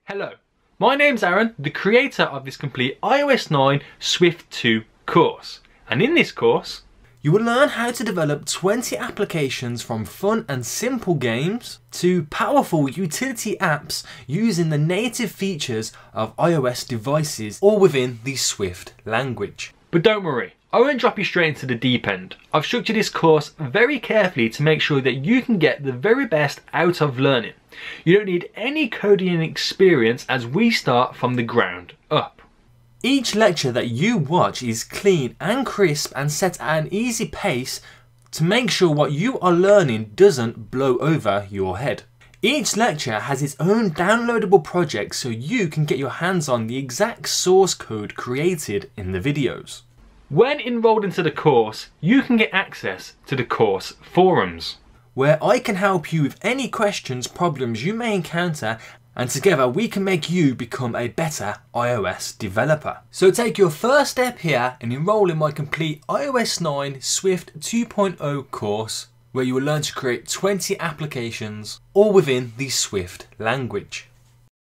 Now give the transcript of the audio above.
Hello, my name's Aaron, the creator of this complete iOS 9 Swift 2 course. And in this course, you will learn how to develop 20 applications from fun and simple games to powerful utility apps using the native features of iOS devices, all within the Swift language. But don't worry, I won't drop you straight into the deep end. I've structured this course very carefully to make sure that you can get the very best out of learning. You don't need any coding experience as we start from the ground up. Each lecture that you watch is clean and crisp and set at an easy pace to make sure what you are learning doesn't blow over your head. Each lecture has its own downloadable project so you can get your hands on the exact source code created in the videos. When enrolled into the course, you can get access to the course forums, where I can help you with any questions, problems you may encounter, and together we can make you become a better iOS developer. So take your first step here and enroll in my complete iOS 9 Swift 2.0 course, where you will learn to create 20 applications, all within the Swift language.